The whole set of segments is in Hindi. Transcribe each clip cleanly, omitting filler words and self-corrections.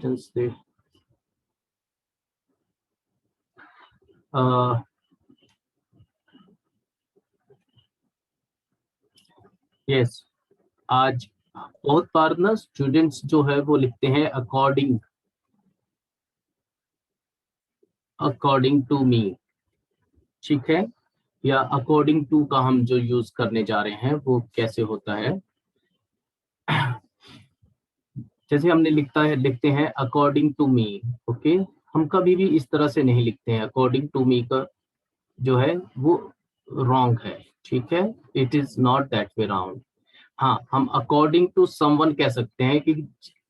Just the यस आज बहुत बार ना स्टूडेंट्स जो है वो लिखते हैं अकॉर्डिंग टू मी, ठीक है, या अकॉर्डिंग टू का हम जो यूज करने जा रहे हैं वो कैसे होता है। जैसे हमने लिखते हैं अकॉर्डिंग टू मी, ओके, हम कभी भी इस तरह से नहीं लिखते हैं। अकॉर्डिंग टू मी का जो है वो रॉन्ग है, ठीक है, it is not that way round. हाँ, हम अकॉर्डिंग टू समवन कह सकते हैं कि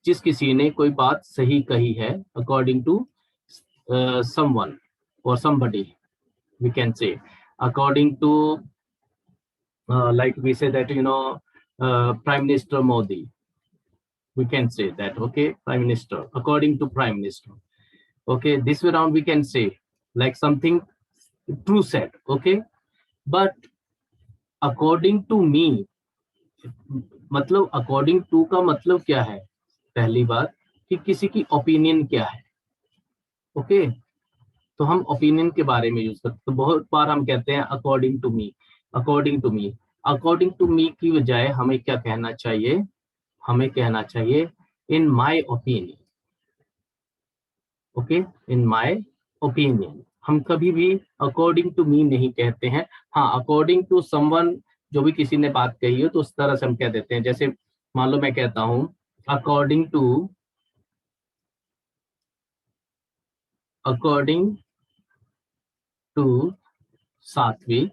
जिस किसी ने कोई बात सही कही है, अकॉर्डिंग टू समवन और somebody we can say according to like we say that Prime Minister Modi, we can say that, okay, Prime Minister, according to Prime Minister, okay, this way around we can say like something true said, okay, but according to me, मतलब अकॉर्डिंग टू का मतलब क्या है, पहली बात कि किसी की ओपिनियन क्या है, ओके, तो हम ओपिनियन के बारे में यूज करते हैं। तो बहुत बार हम कहते हैं according to me, according to me. According to me की बजाय हमें क्या कहना चाहिए, हमें कहना चाहिए in my opinion, okay, in my opinion. हम कभी भी अकॉर्डिंग टू मी नहीं कहते हैं। हाँ, अकॉर्डिंग टू समवन, जो भी किसी ने बात कही हो तो उस तरह से हम कह देते हैं। जैसे मान लो मैं कहता हूं अकॉर्डिंग टू सात्विक,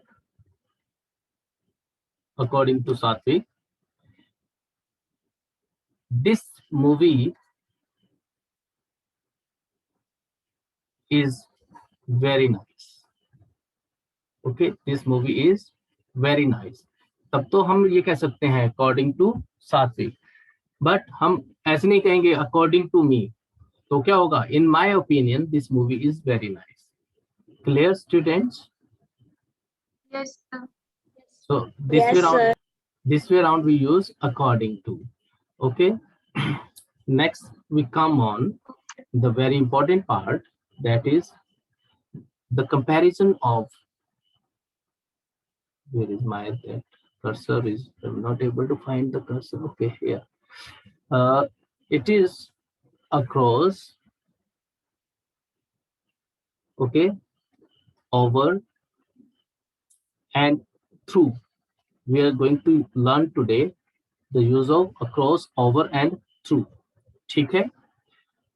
अकॉर्डिंग टू सात्विक, this movie is very nice, okay, this movie is very nice। तब तो हम ये कह सकते हैं अकॉर्डिंग टू सात्विक, बट हम ऐसे नहीं कहेंगे अकॉर्डिंग टू मी। तो क्या होगा, इन my opinion this movie is very nice. Clear students? Yes, sir. So this way around we use according to, okay। Next we come on the very important part, that is the comparison of, where is my cursor is, I'm not able to find the cursor, okay, here, it is across, okay, over and through। We are going to learn today the use of across, over and through, ठीक है।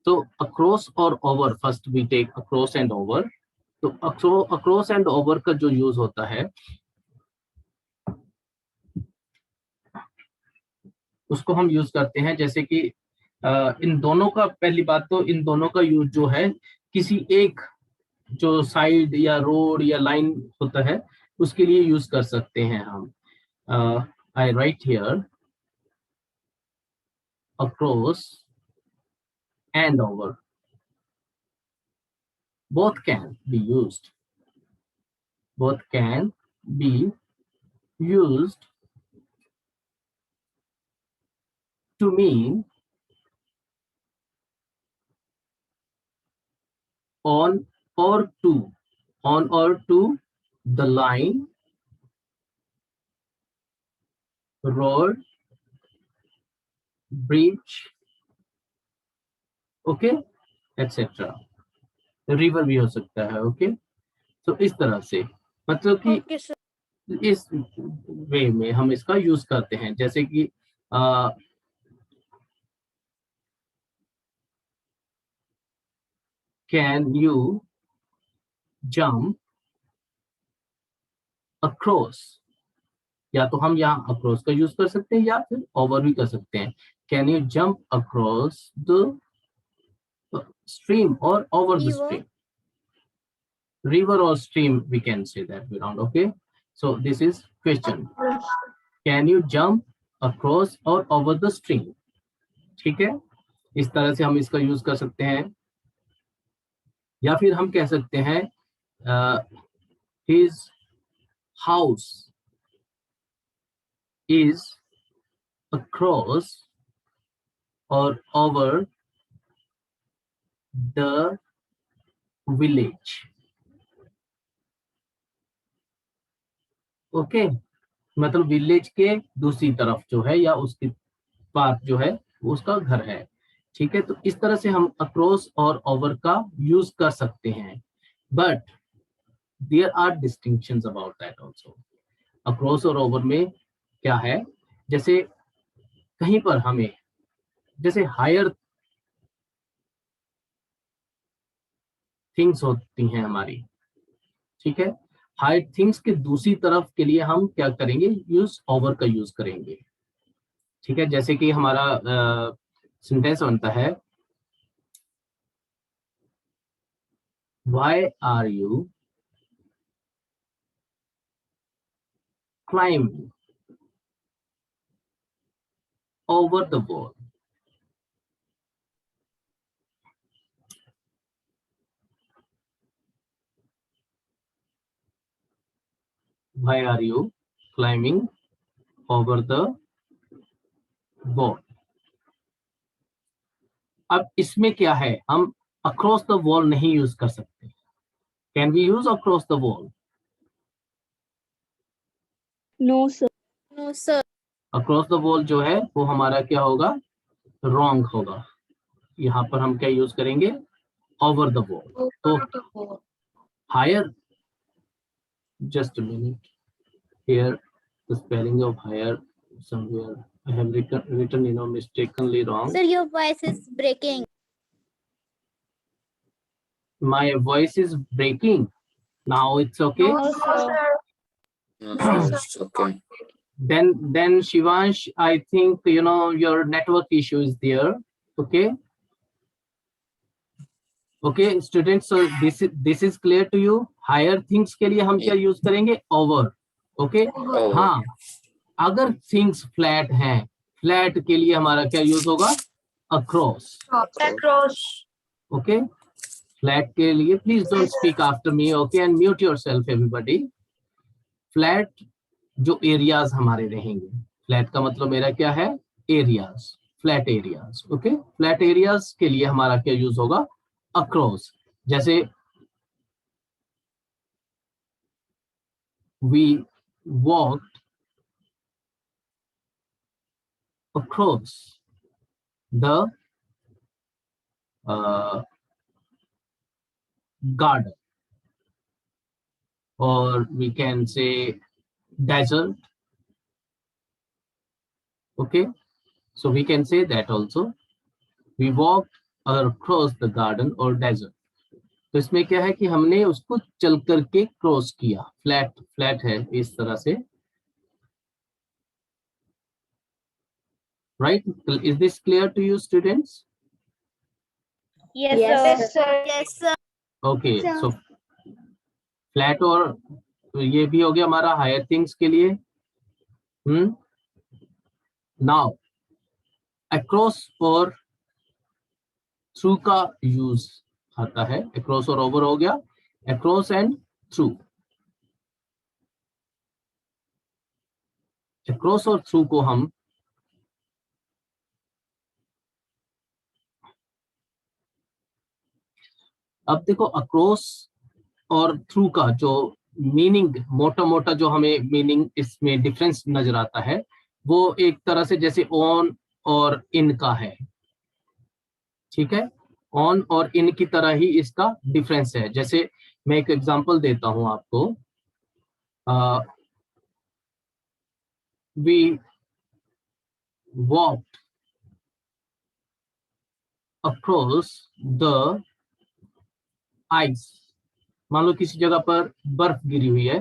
तो across और over, first we take across and over। तो across and over का जो यूज होता है उसको हम यूज करते हैं, जैसे कि इन दोनों का, पहली बात तो इन दोनों का यूज जो है किसी एक जो साइड या रोड या लाइन होता है उसके लिए यूज कर सकते हैं हम। I write here across and over, both can be used, both can be used to mean on or to the line, road, bridge, okay, etcetera. River भी हो सकता है, ओके। तो इस तरह से मतलब कि इस वे में हम इसका यूज करते हैं। जैसे कि कैन यू जंप अक्रॉस, या तो हम यहाँ अक्रॉस का यूज कर सकते हैं या फिर ओवर भी कर सकते हैं। Can you jump across the stream or over the stream, river or stream, we can say that way around, okay। So this is question, can you jump across or over the stream, ठीक है। इस तरह से हम इसका यूज कर सकते हैं। या फिर हम कह सकते हैं his house is across or over the village. Okay, मतलब विलेज के दूसरी तरफ जो है या उसके पास जो है वो उसका घर है। ठीक है, तो इस तरह से हम अक्रॉस और ओवर का यूज कर सकते हैं, but there are distinctions about that also. Across और ओवर में क्या है, जैसे कहीं पर हमें जैसे हायर थिंग्स होती हैं हमारी, ठीक है, हायर थिंग्स के दूसरी तरफ के लिए हम क्या करेंगे, यूज ओवर का यूज करेंगे। ठीक है, जैसे कि हमारा सेंटेंस बनता है, why are you climbing over the wall. Why are you climbing over the wall? अब इसमें क्या है, हम across the wall नहीं यूज कर सकते। Can we use across the wall? No, sir. No, sir. Across the wall जो है वो हमारा क्या होगा, wrong होगा। यहाँ पर हम क्या यूज करेंगे, over the wall। तो Over the wall. higher, just a minute, here the spelling of higher somewhere I have written mistakenly wrong. Sir, your voice is breaking. My voice is breaking. Now it's okay. No, sir. No, No, sir, sir. it's okay. Then Shivansh, I think your network issue is there. Okay. Okay, students, so this is clear to you. Higher things के लिए हम क्या यूज करेंगे, over. Okay. Oh, हाँ, अगर things flat हैं, flat के लिए हमारा क्या यूज होगा, across. Across. Okay. Flat के लिए please don't speak after me. Okay, and mute yourself everybody. Flat जो एरियाज हमारे रहेंगे, फ्लैट का मतलब मेरा क्या है, areas, flat areas. Okay, flat areas के लिए हमारा क्या यूज होगा, अक्रॉस। जैसे we walked across the garden, और we can say desert. Okay, so we can say that also, we walked across the garden or desert। तो इसमें क्या है कि हमने उसको चल करके क्रॉस किया, फ्लैट फ्लैट है इस तरह से, right. Is this clear to you students? Yes, Yes, sir. Yes, sir. Okay, so flat और तो ये भी हो गया हमारा हायर थिंग्स के लिए। नाउ अक्रॉस और थ्रू का यूज आता है। अक्रॉस और ओवर हो गया, अक्रॉस एंड थ्रू। अक्रॉस और थ्रू को हम अब देखो, अक्रॉस और थ्रू का जो मीनिंग, मोटा मोटा जो हमें मीनिंग इसमें डिफरेंस नजर आता है, वो एक तरह से जैसे ऑन और इन का है। ठीक है, ऑन और इन की तरह ही इसका डिफरेंस है। जैसे मैं एक एग्जांपल देता हूं आपको, we walked across the ice. मान लो किसी जगह पर बर्फ गिरी हुई है,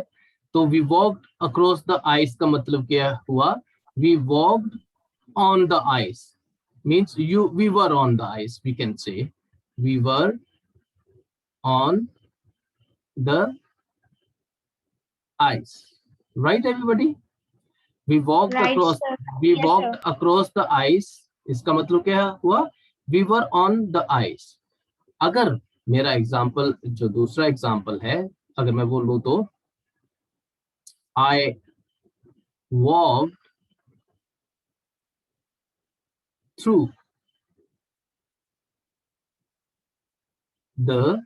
तो we walked across the ice का मतलब क्या हुआ, we walked on the ice, means we were on the ice, we can say we were on the ice, right everybody. We walked Right, across, sir. We Yes, walked sir. Across the ice, इसका मतलब क्या हुआ, we were on the ice. अगर मेरा एग्जाम्पल जो दूसरा एग्जाम्पल है, अगर मैं बोलूं तो I walked through the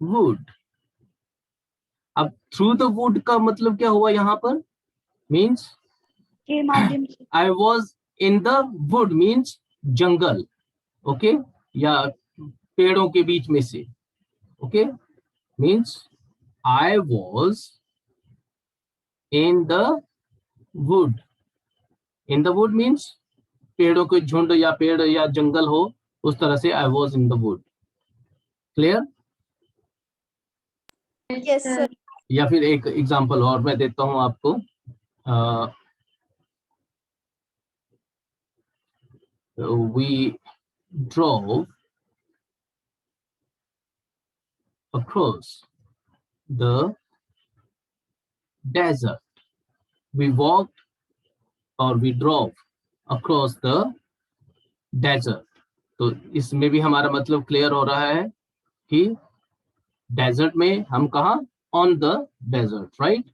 wood. अब थ्रू द वुड का मतलब क्या हुआ यहाँ पर? मीन्स के माध्यम से। I was in the wood means jungle, okay, या पेड़ों के बीच में से, okay, means I was in the wood. In the wood means पेड़ों के झुंड या पेड़ या जंगल हो, उस तरह से I was in the wood. Clear? Yes, sir. या फिर एक एग्जांपल और मैं देता हूं आपको। We drove across the desert. We walked or we drove across the desert. तो इसमें भी हमारा मतलब क्लियर हो रहा है कि डेजर्ट में हम कहा, ऑन द डेजर्ट, राइट।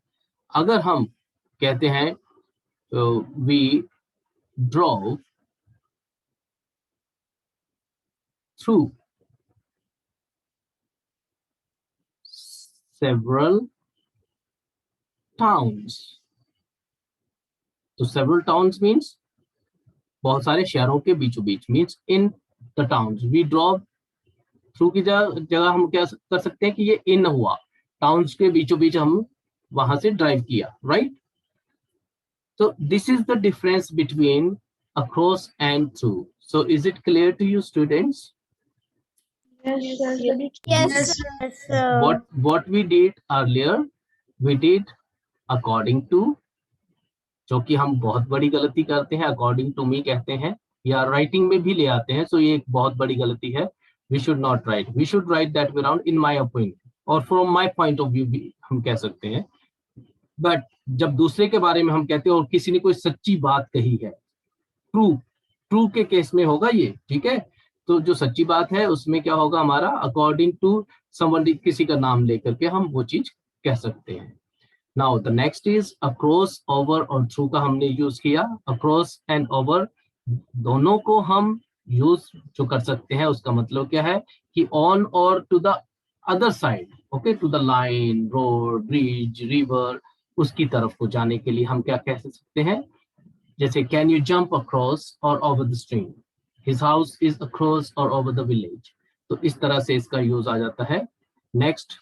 अगर हम कहते हैं we drove through several towns, तो several towns means बहुत सारे शहरों के बीचों बीच, means in the towns. We drove through की जगह हम क्या कर सकते हैं कि ये इन हुआ, टाउन्स के बीचों बीच हम वहां से ड्राइव किया, right. So this is the difference between across and through. So is it clear to you, students? Yes, sir. Yes, sir. What we did earlier, we did according to, जो कि हम बहुत बड़ी गलती करते हैं, अकॉर्डिंग टू मी कहते हैं या राइटिंग में भी ले आते हैं, सो ये एक बहुत बड़ी गलती है। We should not write, we should write that way around in my opinion और from my point of view भी हम कह सकते हैं। बट जब दूसरे के बारे में हम कहते हैं और किसी ने कोई सच्ची बात कही है, ट्रू के केस में होगा ये, ठीक है। तो जो सच्ची बात है उसमें क्या होगा हमारा, अकॉर्डिंग टू समवन, किसी का नाम लेकर के हम वो चीज कह सकते हैं। Now the next is across, over और थ्रू का हमने यूज किया। अक्रॉस एंड ओवर दोनों को हम यूज जो कर सकते हैं, उसका मतलब क्या है कि ऑन और to the other side, okay, to the line, road, bridge, river, उसकी तरफ को जाने के लिए हम क्या कह सकते हैं, जैसे कैन यू जंप अक्रॉस और over the stream, his house is across और ओवर द विलेज। तो इस तरह से इसका यूज आ जाता है। नेक्स्ट,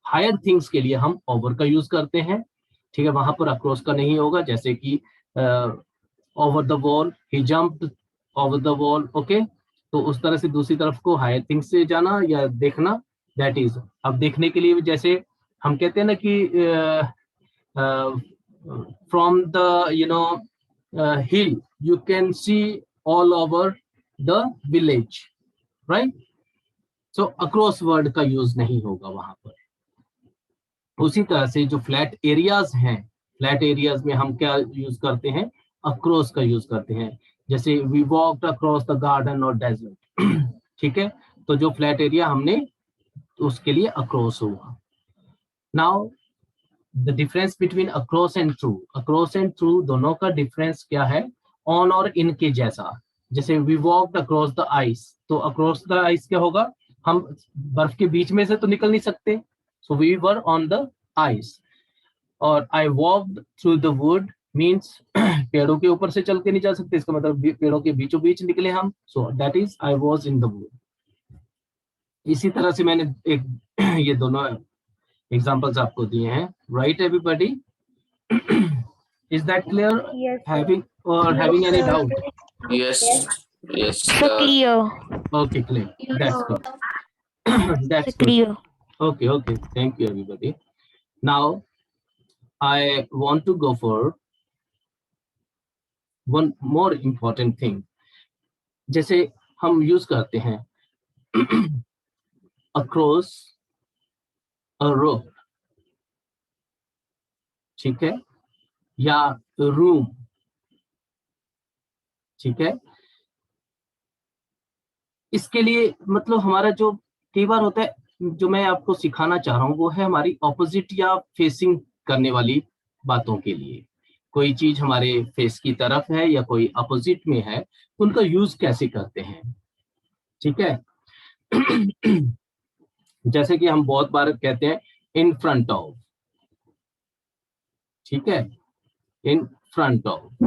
हायर थिंग्स के लिए हम ओवर का यूज करते हैं, ठीक है, वहां पर अक्रॉस का नहीं होगा, जैसे कि over the wall, he jumped over the wall, okay. तो उस तरह से दूसरी तरफ को हायर थिंग्स से जाना या देखना, दैट इज। अब देखने के लिए जैसे हम कहते हैं ना कि from the hill you can see all over the village, right. So across word का यूज नहीं होगा वहां पर। उसी तरह से जो फ्लैट एरियाज हैं, फ्लैट एरियाज में हम क्या यूज करते हैं, अक्रॉस का यूज करते हैं, जैसे we walked across the garden और डेजर्ट, ठीक है। तो जो फ्लैट एरिया हमने, उसके लिए अक्रॉस हुआ। Now the difference between across and through, across and through दोनों का डिफरेंस क्या है, ऑन और इन के जैसा। जैसे we walked across the ice, तो अक्रॉस द आइस क्या होगा, हम बर्फ के बीच में से तो निकल नहीं सकते, so we were on the ice। और I walked through the wood means पेड़ों के ऊपर से चल के नहीं जा सकते, इसका मतलब पेड़ों के बीचों बीच निकले हम, so that is I was in the wood। इसी तरह से मैंने एक ये दोनों एग्जांपल्स आपको दिए हैं, right everybody? Is that clear? Yes, sir. Having any doubt? Yes, yes, Clear. Okay, clear. That's good. That's good. Clear. Okay, thank you everybody. Now I want to go for one more important thing। जैसे हम यूज करते हैं across a road, ठीक है, या room, ठीक है। इसके लिए मतलब हमारा जो कई बार होता है, जो मैं आपको सिखाना चाह रहा हूँ वो है हमारी ऑपोजिट या फेसिंग करने वाली बातों के लिए। कोई चीज हमारे फेस की तरफ है या कोई अपोजिट में है, उनका यूज कैसे करते हैं, ठीक है। जैसे कि हम बहुत बार कहते हैं इन फ्रंट ऑफ, ठीक है, इन फ्रंट ऑफ।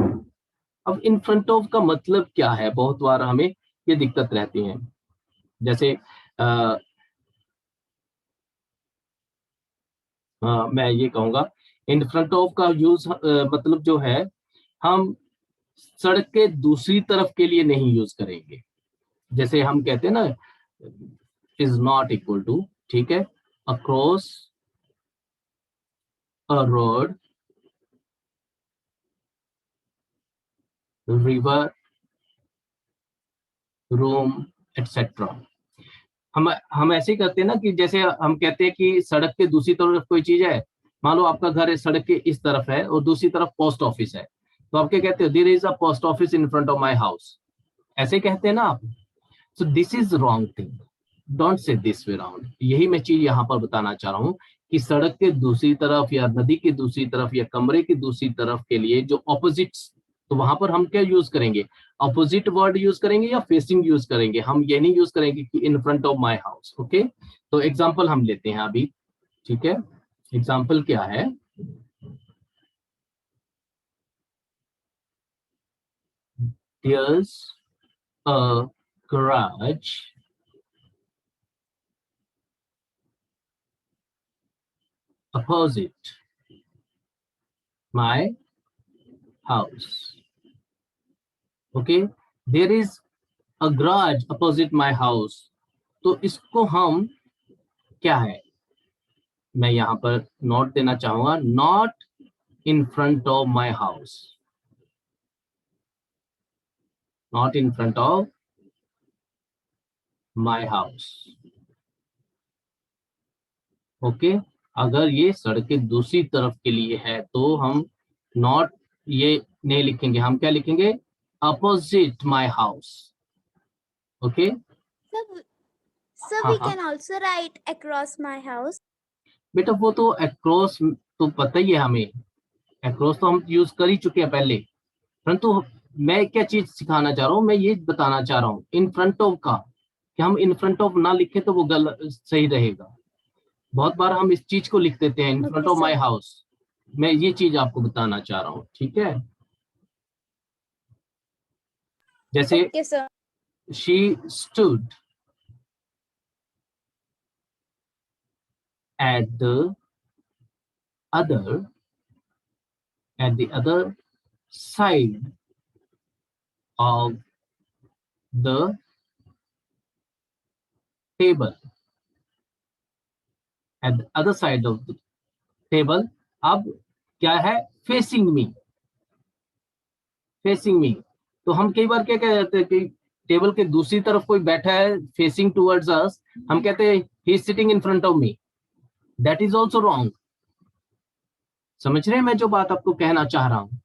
अब इन फ्रंट ऑफ का मतलब क्या है, बहुत बार हमें ये दिक्कत रहती है। जैसे मैं ये कहूंगा इन फ्रंट ऑफ का यूज मतलब जो है, हम सड़क के दूसरी तरफ के लिए नहीं यूज करेंगे। जैसे हम कहते हैं ना, इज नॉट इक्वल टू, ठीक है, across a road, river, room, etcetera. हम ऐसे ही करते हैं ना, कि जैसे हम कहते हैं कि सड़क के दूसरी तरफ कोई चीज है। मान लो आपका घर है सड़क के इस तरफ है और दूसरी तरफ पोस्ट ऑफिस है, तो आप क्या कहते हो, there is a post office in front of my house, ऐसे कहते हैं ना आप। So this is wrong thing, don't say this way round. यही मैं चीज यहाँ पर बताना चाह रहा हूँ कि सड़क के दूसरी तरफ या नदी की दूसरी तरफ या कमरे की दूसरी तरफ के लिए जो ऑपोजिट्स, तो वहां पर हम क्या यूज करेंगे, अपोजिट वर्ड यूज करेंगे या फेसिंग यूज करेंगे। हम ये नहीं यूज करेंगे कि इन front of my house. Okay, तो एग्जाम्पल हम लेते हैं अभी, ठीक है। एग्जाम्पल क्या है, there's a garage opposite my house. Okay, there is a garage opposite my house। तो इसको हम क्या है, मैं यहां पर नोट देना चाहूंगा, not in front of my house, not in front of my house. Okay, अगर ये सड़क के दूसरी तरफ के लिए है तो हम नॉट ये नहीं लिखेंगे, हम क्या लिखेंगे, opposite my house. Okay, So हाँ we हाँ can also write across my house. बेटा, वो तो अक्रॉस तो पता ही है हमें, अक्रॉस तो हम यूज कर ही चुके हैं पहले। परंतु मैं क्या चीज सिखाना चाह रहा हूँ, मैं ये बताना चाह रहा हूँ इन फ्रंट ऑफ का, कि हम इन फ्रंट ऑफ ना लिखे तो वो गलत सही रहेगा। बहुत बार हम इस चीज को लिख देते हैं in front Okay, of my sir. House. मैं ये चीज आपको बताना चाह रहा हूँ, ठीक है। जैसे Okay, sir. She stood at the other at the other side of the table, at the other side of the table। अब क्या है, फेसिंग मी, फेसिंग मी। तो हम कई बार क्या कहते हैं कि टेबल के दूसरी तरफ कोई बैठा है फेसिंग टुवर्ड्स अस, हम कहते हैं he is sitting in front of me, that is also wrong. समझ रहे हैं मैं जो बात आपको कहना चाह रहा हूं।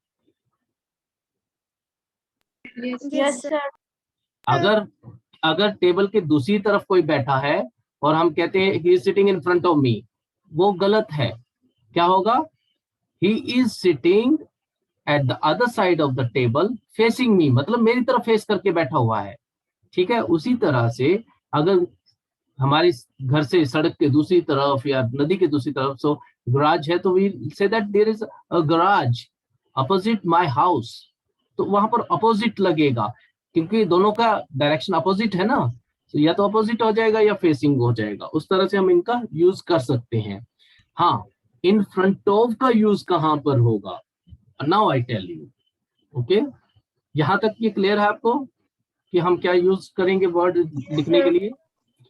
Yes. Yes, Yes, sir. sir. अगर अगर टेबल के दूसरी तरफ कोई बैठा है और हम कहते हैं he is sitting in front of me, वो गलत है। क्या होगा, he is sitting at the other side of the table facing me, मतलब मेरी तरफ फेस करके बैठा हुआ है। ठीक है, उसी तरह से अगर हमारी घर से सड़क के दूसरी तरफ या नदी के दूसरी तरफ सो गराज है, तो we say that there is a garage opposite my house. तो वहां पर अपोजिट लगेगा, क्योंकि दोनों का डायरेक्शन अपोजिट है ना, तो या तो अपोजिट हो जाएगा या फेसिंग हो जाएगा। उस तरह से हम इनका यूज कर सकते हैं। हाँ, इन फ्रंट ऑफ का यूज कहां पर होगा, now I tell you. Okay, यहां तक ये क्लियर है आपको कि हम क्या यूज करेंगे वर्ड लिखने के Sir. लिए।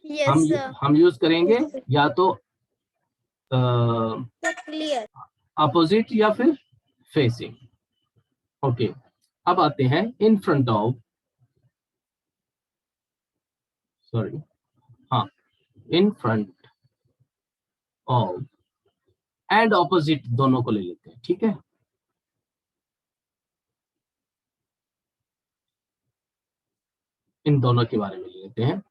Yes, sir. हम यूज करेंगे Yes, sir. या तो So clear. अपोजिट या फिर फेसिंग। ओके, अब आते हैं इन फ्रंट ऑफ, सॉरी, हाँ, in front of and opposite दोनों को ले लेते हैं, ठीक है। इन दोनों के बारे में ले लेते हैं।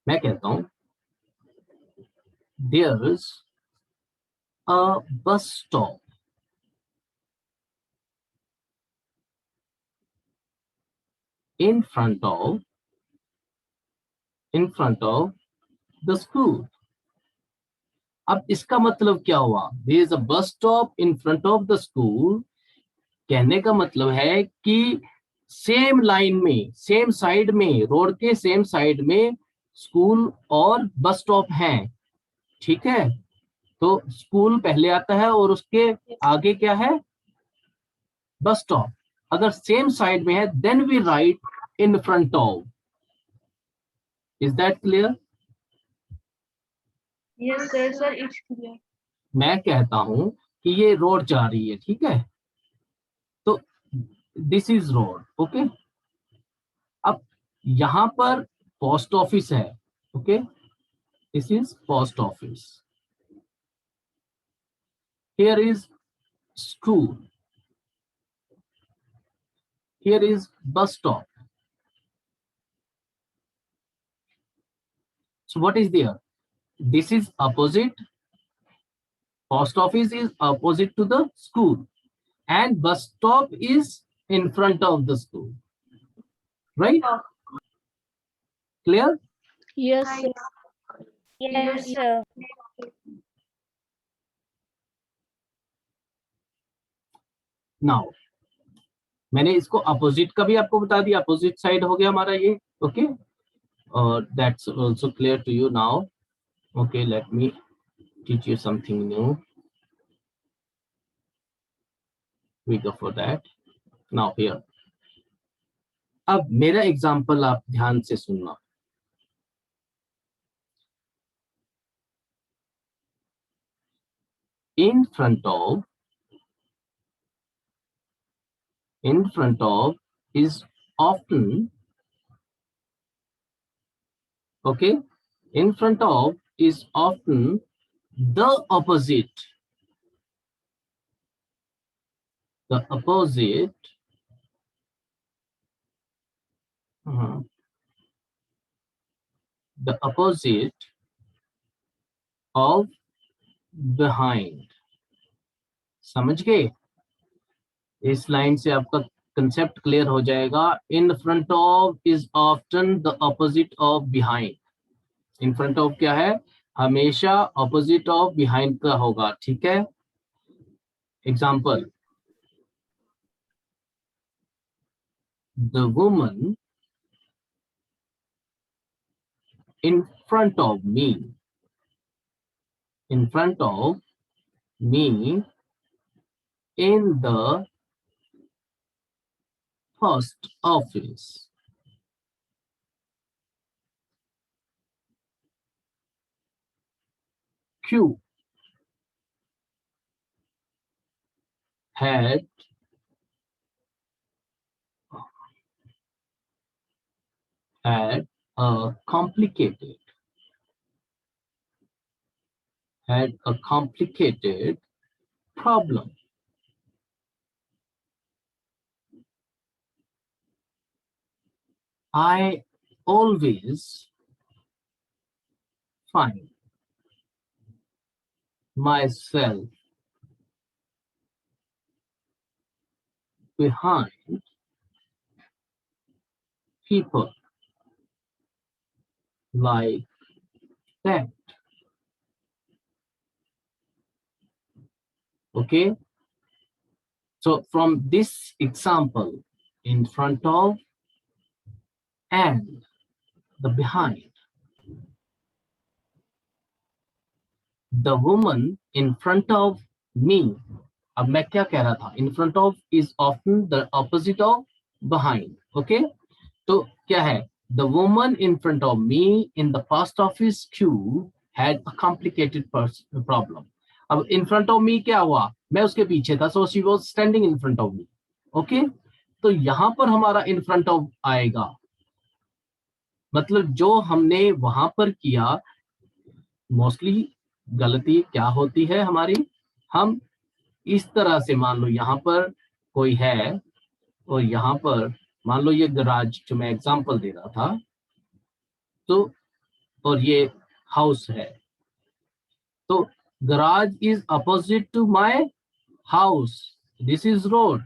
मैं कहता हूं there is a bus stop in front of in front of the school. अब इसका मतलब क्या हुआ? There is a bus stop in front of the school. कहने का मतलब है कि सेम लाइन में, सेम साइड में, रोड के सेम साइड में स्कूल और बस स्टॉप हैं, ठीक है? तो स्कूल पहले आता है और उसके आगे क्या है? Bus stop. अगर सेम साइड में है then we write in front of. Is that clear? Yes, sir. Sir, it's clear. मैं कहता हूं कि ये रोड जा रही है, ठीक है? तो दिस इज रोड, ओके? अब यहां पर पोस्ट ऑफिस है, okay? This is post office. Here is school. Here is bus stop. So what is there? This is opposite. Post office is opposite to the school, and bus stop is in front of the school. Right? Clear? Yes, Right. sir. Yes, sir. Now, मैंने इसको opposite का भी आपको बता दिया. Opposite side हो गया हमारा ये, okay? That's also clear to you now. Okay, let me teach you something new. We go for that. Now here. अब मेरा एग्जाम्पल आप ध्यान से सुनना. In front of is often, okay? In front of is often the opposite. The opposite the opposite of behind. समझ गए? इस लाइन से आपका कंसेप्ट क्लियर हो जाएगा. इन front of is often the opposite of behind. In front of क्या है? हमेशा ऑपोजिट ऑफ बिहाइंड का होगा, ठीक है? Example, the woman in front of me, in front of me in the post office. Q had a complicated problem. I always find myself behind people like that. Okay? So from this example, in front of and the behind, the woman in front of me. अब मैं क्या कह रहा था? In front of is often the opposite of behind. Okay? तो क्या है? The woman in front of me in the post office queue had a complicated problem. अब in front of me क्या हुआ? मैं उसके पीछे था, so she was standing in front of me. Okay? तो यहां पर हमारा in front of आएगा. मतलब जो हमने वहां पर किया, मोस्टली गलती क्या होती है हमारी? हम इस तरह से, मान लो यहाँ पर कोई है और यहाँ पर मान लो ये गराज जो मैं एग्जांपल दे रहा था, तो और ये हाउस है, तो garage is opposite to my house. This is road.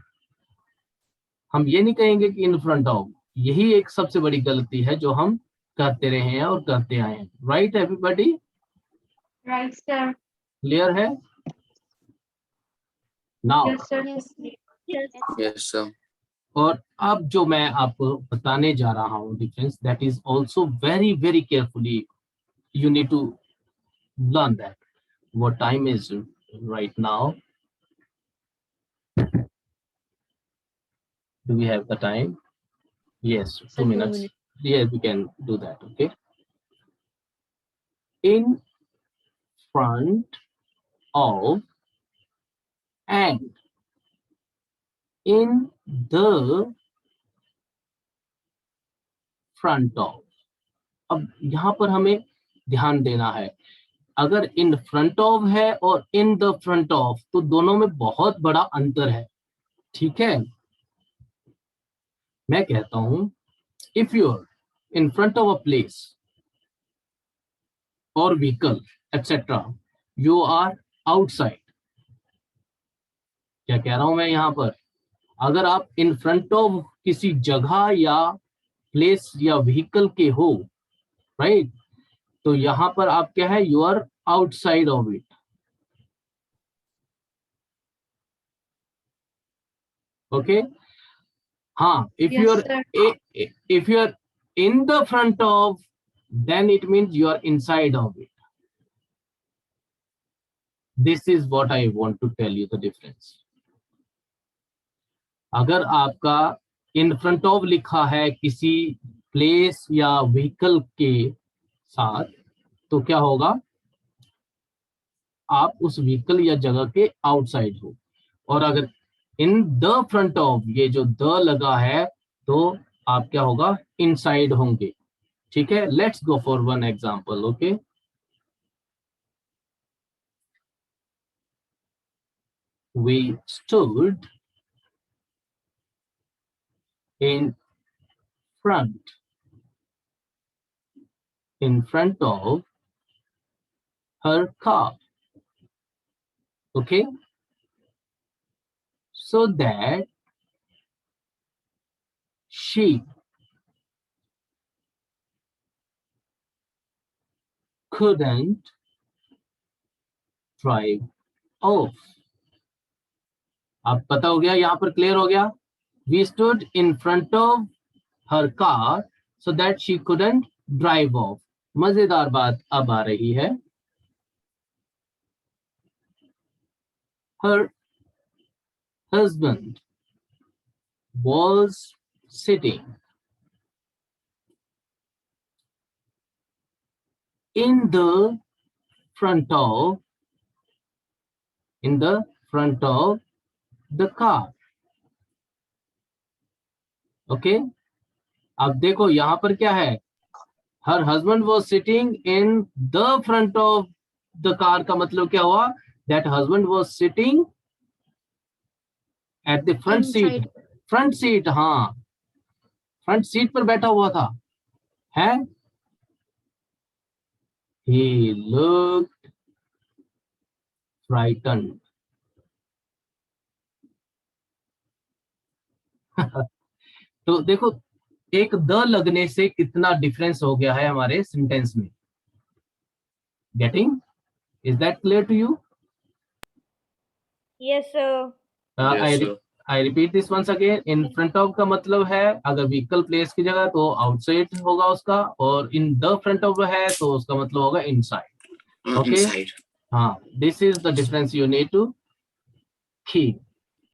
हम ये नहीं कहेंगे कि इन फ्रंट ऑफ. यही एक सबसे बड़ी गलती है जो हम करते रहे हैं और करते आए हैं. Right everybody? Right, sir. Clear है? Now Yes, sir. Yes, sir. और अब जो मैं आपको बताने जा रहा हूँ difference, that is also very very carefully you need to learn that. What time is right now? Do we have the time? Yes, 2 minutes. Yes, we can do that. Okay. In front of and in the front of. अब यहाँ पर हमें ध्यान देना है, अगर इन फ्रंट ऑफ है और इन द फ्रंट ऑफ, तो दोनों में बहुत बड़ा अंतर है. ठीक है, मैं कहता हूं if you are in front of a place और vehicle etcetera, you are outside. क्या कह रहा हूं मैं यहाँ पर? अगर आप इन फ्रंट ऑफ किसी जगह या प्लेस या व्हीकल के हो, राइट, तो यहां पर आप क्या है, you are outside of it. Okay, हाँ, if Yes, you are sir. if you are in the front of, then it means you are inside of it. This is what I want to tell you the difference. अगर आपका in front of लिखा है किसी प्लेस या व्हीकल के साथ, तो क्या होगा, आप उस व्हीकल या जगह के आउटसाइड हो. और अगर इन द फ्रंट ऑफ, ये जो द लगा है, तो आप क्या होगा, इनसाइड होंगे. ठीक है, let's go for one example. Okay, we stood in front of her car. Okay, so that she couldn't drive off. अब पता हो गया, यहाँ पर क्लियर हो गया. We stood in front of her car so that she couldn't drive off. मजेदार बात अब आ रही है. Her husband was sitting in the front of the car. Okay, अब देखो यहां पर क्या है, her husband was sitting in the front of the car का मतलब क्या हुआ, that husband was sitting at the front seat. Front seat, हाँ, फ्रंट सीट पर बैठा हुआ था, है. He looked frightened. तो देखो, एक द लगने से कितना डिफरेंस हो गया है हमारे सेंटेंस में. Getting? Is that clear to you? Yes, sir. Yes, sir. I repeat this once again. In front of का मतलब है अगर व्हीकल प्लेस की जगह, तो आउटसाइड होगा उसका, और इन द फ्रंट ऑफ है तो उसका मतलब होगा इनसाइड. Okay. Inside. हाँ, this is the difference you need to keep.